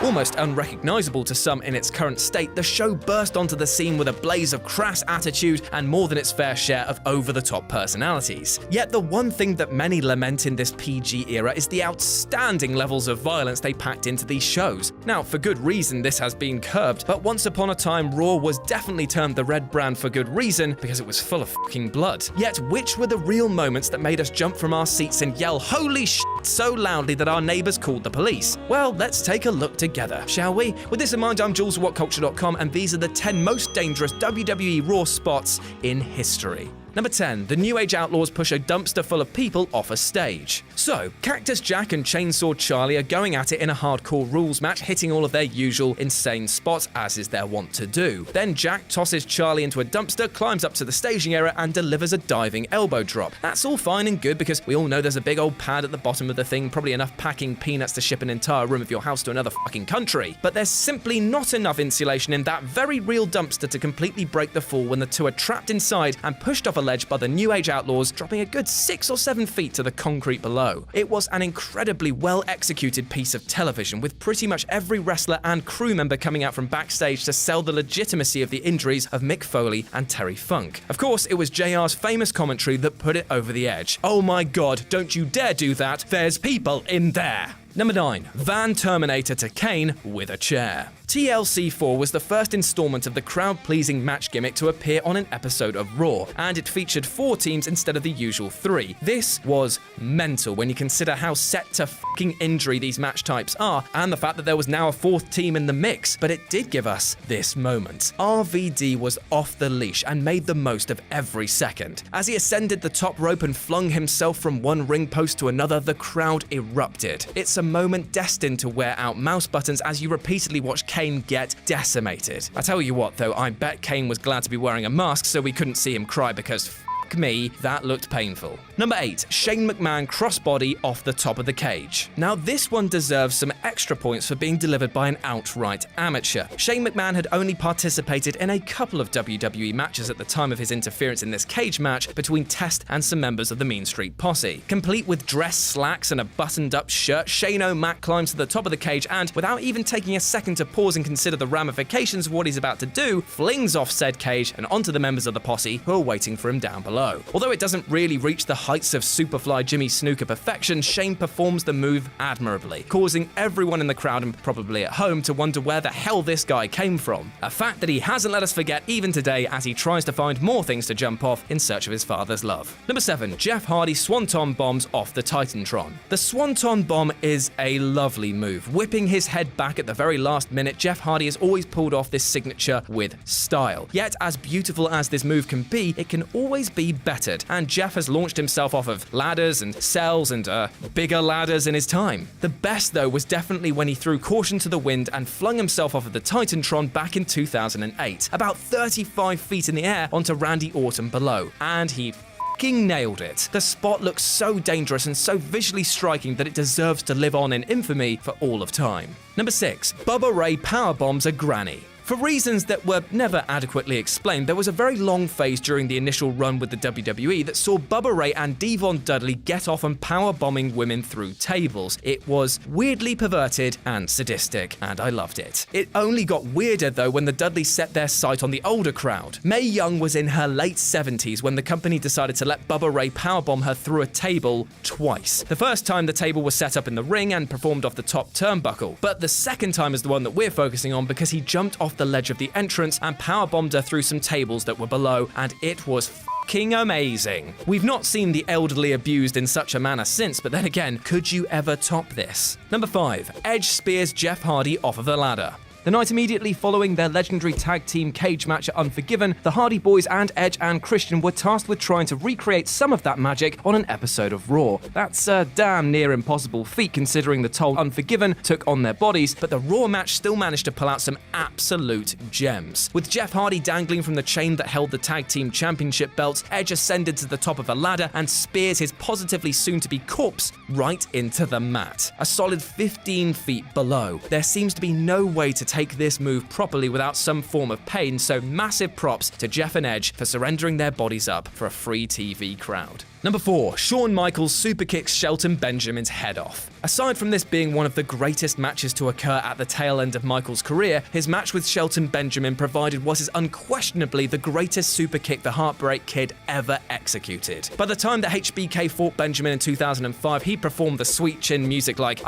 Almost unrecognizable to some in its current state, the show burst onto the scene with a blaze of crass attitude and more than its fair share of over-the-top personalities. Yet the one thing that many lament in this PG era is the outstanding levels of violence they packed into these shows. Now, for good reason this has been curbed, but once upon a time Raw was definitely termed the red brand for good reason, because it was full of fucking blood. Yet which were the real moments that made us jump from our seats and yell holy shit so loudly that our neighbors called the police? Well, let's take a look together, shall we? With this in mind, I'm Jules of WhatCulture.com, and these are the 10 most dangerous WWE Raw spots in history. Number 10. The New Age Outlaws push a dumpster full of people off a stage. So, Cactus Jack and Chainsaw Charlie are going at it in a hardcore rules match, hitting all of their usual insane spots, as is their wont to do. Then Jack tosses Charlie into a dumpster, climbs up to the staging area, and delivers a diving elbow drop. That's all fine and good because we all know there's a big old pad at the bottom of the thing, probably enough packing peanuts to ship an entire room of your house to another fucking country. But there's simply not enough insulation in that very real dumpster to completely break the fall when the two are trapped inside and pushed off a ledge by the New Age Outlaws, dropping a good 6 or 7 feet to the concrete below. It was an incredibly well-executed piece of television, with pretty much every wrestler and crew member coming out from backstage to sell the legitimacy of the injuries of Mick Foley and Terry Funk. Of course, it was JR's famous commentary that put it over the edge. Oh my god, don't you dare do that, there's people in there! Number 9. Van Terminator to Kane with a chair. TLC4 was the first installment of the crowd-pleasing match gimmick to appear on an episode of Raw, and it featured 4 teams instead of the usual 3. This was mental when you consider how set to fucking injury these match types are, and the fact that there was now a 4th team in the mix, but it did give us this moment. RVD was off the leash and made the most of every second. As he ascended the top rope and flung himself from one ring post to another, the crowd erupted. It's a moment destined to wear out mouse buttons as you repeatedly watch Kane get decimated. I tell you what though, I bet Kane was glad to be wearing a mask so we couldn't see him cry, because me, that looked painful. Number 8. Shane McMahon crossbody off the top of the cage. Now this one deserves some extra points for being delivered by an outright amateur. Shane McMahon had only participated in a couple of WWE matches at the time of his interference in this cage match between Test and some members of the Mean Street Posse. Complete with dress slacks and a buttoned-up shirt, Shane O'Mac climbs to the top of the cage and, without even taking a second to pause and consider the ramifications of what he's about to do, flings off said cage and onto the members of the posse who are waiting for him down below. Although it doesn't really reach the heights of Superfly Jimmy Snuka perfection, Shane performs the move admirably, causing everyone in the crowd and probably at home to wonder where the hell this guy came from. A fact that he hasn't let us forget even today as he tries to find more things to jump off in search of his father's love. Number 7. Jeff Hardy Swanton bombs off the Titantron. The Swanton bomb is a lovely move. Whipping his head back at the very last minute, Jeff Hardy has always pulled off this signature with style. Yet, as beautiful as this move can be, it can always be bettered, and Jeff has launched himself off of ladders and cells and bigger ladders in his time. The best though was definitely when he threw caution to the wind and flung himself off of the Titantron back in 2008, about 35 feet in the air onto Randy Orton below, and he fucking nailed it. The spot looks so dangerous and so visually striking that it deserves to live on in infamy for all of time. Number 6. Bubba Ray powerbombs a granny. For reasons that were never adequately explained, there was a very long phase during the initial run with the WWE that saw Bubba Ray and Devon Dudley get off on powerbombing women through tables. It was weirdly perverted and sadistic, and I loved it. It only got weirder though when the Dudleys set their sight on the older crowd. Mae Young was in her late 70s when the company decided to let Bubba Ray powerbomb her through a table twice. The first time the table was set up in the ring and performed off the top turnbuckle, but the second time is the one that we're focusing on because he jumped off the ledge of the entrance and powerbombed her through some tables that were below, and it was fucking amazing. We've not seen the elderly abused in such a manner since, but then again, could you ever top this? Number 5. Edge spears Jeff Hardy off of the ladder. The night immediately following their legendary tag team cage match at Unforgiven, the Hardy Boys and Edge and Christian were tasked with trying to recreate some of that magic on an episode of Raw. That's a damn near impossible feat considering the toll Unforgiven took on their bodies, but the Raw match still managed to pull out some absolute gems. With Jeff Hardy dangling from the chain that held the tag team championship belts, Edge ascended to the top of a ladder and spears his positively soon-to-be corpse right into the mat, a solid 15 feet below. There seems to be no way to take this move properly without some form of pain, so massive props to Jeff and Edge for surrendering their bodies up for a free TV crowd. Number 4. Shawn Michaels superkicks Shelton Benjamin's head off. Aside from this being one of the greatest matches to occur at the tail end of Michael's career, his match with Shelton Benjamin provided what is unquestionably the greatest superkick the Heartbreak Kid ever executed. By the time that HBK fought Benjamin in 2005, he performed the sweet chin music like,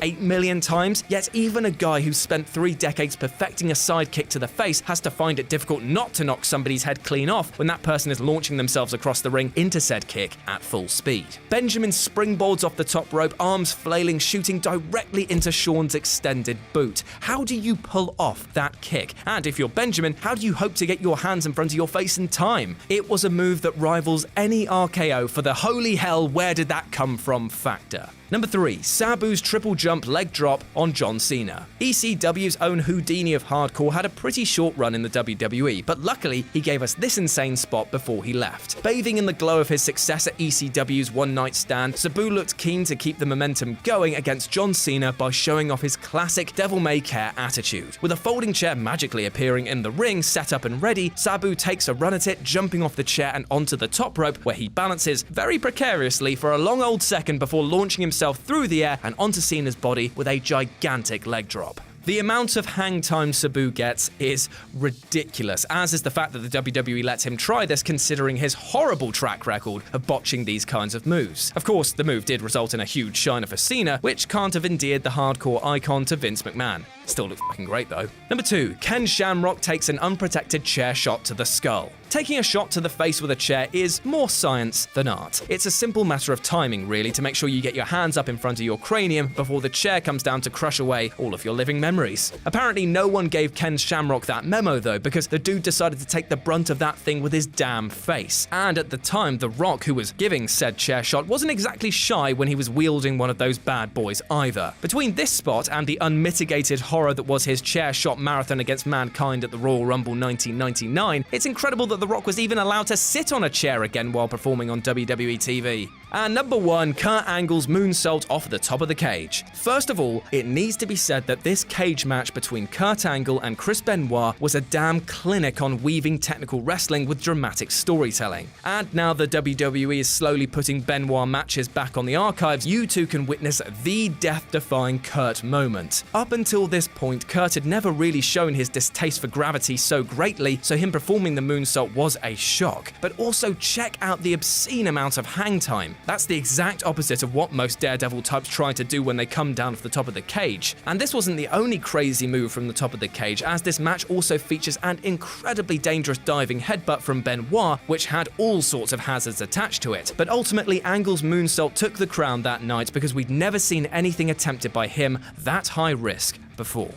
8 million times, yet even a guy who spent 3 decades perfecting a sidekick to the face has to find it difficult not to knock somebody's head clean off when that person is launching themselves across the ring into said kick at full speed. Benjamin springboards off the top rope, arms flailing, shooting directly into Shawn's extended boot. How do you pull off that kick? And if you're Benjamin, how do you hope to get your hands in front of your face in time? It was a move that rivals any RKO for the holy hell, where did that come from factor. Number 3. Sabu's triple jump leg drop on John Cena. ECW's own Houdini of hardcore had a pretty short run in the WWE, but luckily he gave us this insane spot before he left. Bathing in the glow of his success at ECW's One Night Stand, Sabu looked keen to keep the momentum going against John Cena by showing off his classic devil-may-care attitude. With a folding chair magically appearing in the ring, set up and ready, Sabu takes a run at it, jumping off the chair and onto the top rope, where he balances very precariously for a long old second before launching himself through the air and onto Cena's body with a gigantic leg drop. The amount of hang time Sabu gets is ridiculous, as is the fact that the WWE lets him try this considering his horrible track record of botching these kinds of moves. Of course, the move did result in a huge shiner for Cena, which can't have endeared the hardcore icon to Vince McMahon. Still looks fucking great though. Number 2. Ken Shamrock takes an unprotected chair shot to the skull. Taking a shot to the face with a chair is more science than art. It's a simple matter of timing, really, to make sure you get your hands up in front of your cranium before the chair comes down to crush away all of your living memories. Apparently, no one gave Ken Shamrock that memo, though, because the dude decided to take the brunt of that thing with his damn face. And at the time, The Rock, who was giving said chair shot, wasn't exactly shy when he was wielding one of those bad boys either. Between this spot and the unmitigated horror that was his chair shot marathon against Mankind at the Royal Rumble 1999, it's incredible that The Rock was even allowed to sit on a chair again while performing on WWE TV. And number 1, Kurt Angle's moonsault off the top of the cage. First of all, it needs to be said that this cage match between Kurt Angle and Chris Benoit was a damn clinic on weaving technical wrestling with dramatic storytelling. And now the WWE is slowly putting Benoit matches back on the archives, you too can witness the death-defying Kurt moment. Up until this point, Kurt had never really shown his distaste for gravity so greatly, so him performing the moonsault was a shock. But also check out the obscene amount of hang time. That's the exact opposite of what most Daredevil types try to do when they come down off the top of the cage. And this wasn't the only crazy move from the top of the cage, as this match also features an incredibly dangerous diving headbutt from Benoit, which had all sorts of hazards attached to it. But ultimately, Angle's moonsault took the crown that night because we'd never seen anything attempted by him that high risk before.